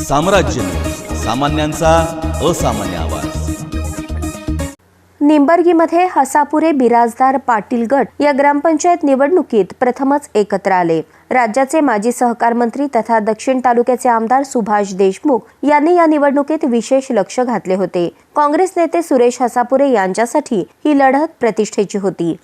साम्राज्य न्यूज, सामान्यांचा असामान्य आवाज। निंबर्गीमध्ये हसापुरे बिराजदार पाटील गट या ग्रामपंचायत निवडणुकीत प्रथमच एकत्र आले। राज्याचे माजी सहकार मंत्री तथा दक्षिण तालुक्याचे आमदार सुभाष देशमुख यांनी या निवडणुकीत विशेष लक्ष घातले होते। काँग्रेस नेते सुरेश हसापुरे यांच्यासाठी ही लढत प्रतिष्ठेची होती।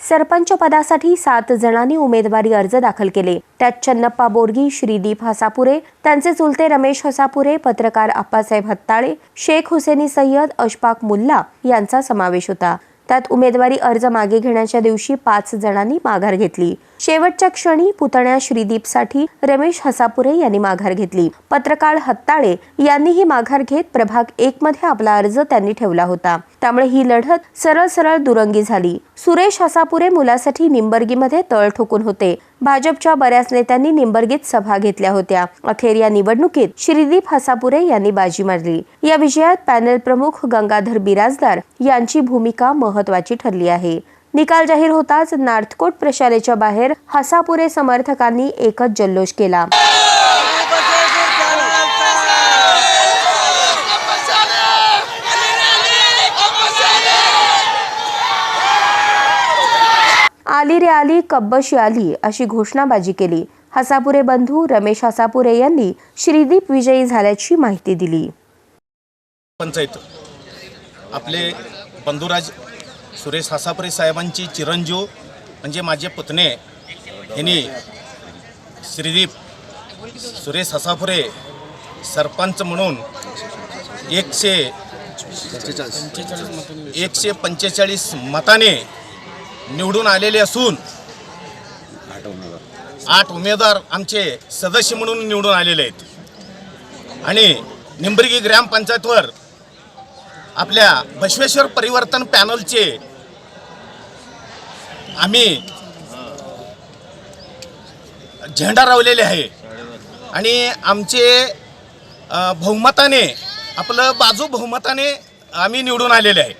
सरपंच पदासाठी 7 जणांनी उमेदवारी अर्ज दाखल केले। त्यात चन्नप्पा बोरगी, श्रीदीप हसापुरे, त्यांचे चुलते रमेश हसापुरे, पत्रकार आप्पासाहेब हत्ताळे, शेख हुसेनी सय्यद, अशफाक मुल्ला यांचा समावेश होता। त्यात उमेदवारी अर्ज मागे घेण्याच्या दिवशी 5 जणांनी माघार घेतली। शेवटच्या क्षणी पुतण्या श्रीदीपसाठी रमेश हसापुरे यांनी माघार घेतली। पत्रकार हत्ताळे यांनीही माघार घेत प्रभाग 1 मध्ये आपला अर्ज त्यांनी ठेवला होता। त्यामुळे ही लढत सरळ दुरंगी झाली। सुरेश हसापुरे मुलासाठी निंबर्गीमध्ये तळ ठोकून होते। भाजपच्या बऱ्याच नेत्यांनी निंबर्गीत सभा घेतल्या होत्या। अखेर या निवडणुकीत श्रीदीप हसापुरे यांनी बाजी मारली। या विजयात पॅनल प्रमुख गंगाधर बिराजदार यांची भूमिका महत्त्वाची ठरली आहे। निकाल जाहीर होताच नार्थकोट प्रशालेच्या बाहेर हसापुरे समर्थकांनी एकच जल्लोष केला। आली रे आली, कब्बशी आली अशी घोषणाबाजी केली। हसापुरे बंधू रमेश हसापुरे यांनी श्रीदीप विजयी झाल्याची माहिती दिली। पंचायत आपले बंधुराज सुरेश हसापुरे साहेबांची चिरंजीव म्हणजे माझे पुतणे यांनी श्रीदीप सुरेश हसापुरे सरपंच म्हणून 145 मताने निवडून आलेले असून 8 उमेदवार आमचे सदस्य म्हणून निवडून आलेले आहेत। आणि निंबर्गी ग्रामपंचायतवर आपल्या बसवेश्वर परिवर्तन पॅनलचे आम्ही झेंडा लावलेले आहे आणि आमचे बहुमताने आपलं बाजू बहुमताने आम्ही निवडून आलेले आहे।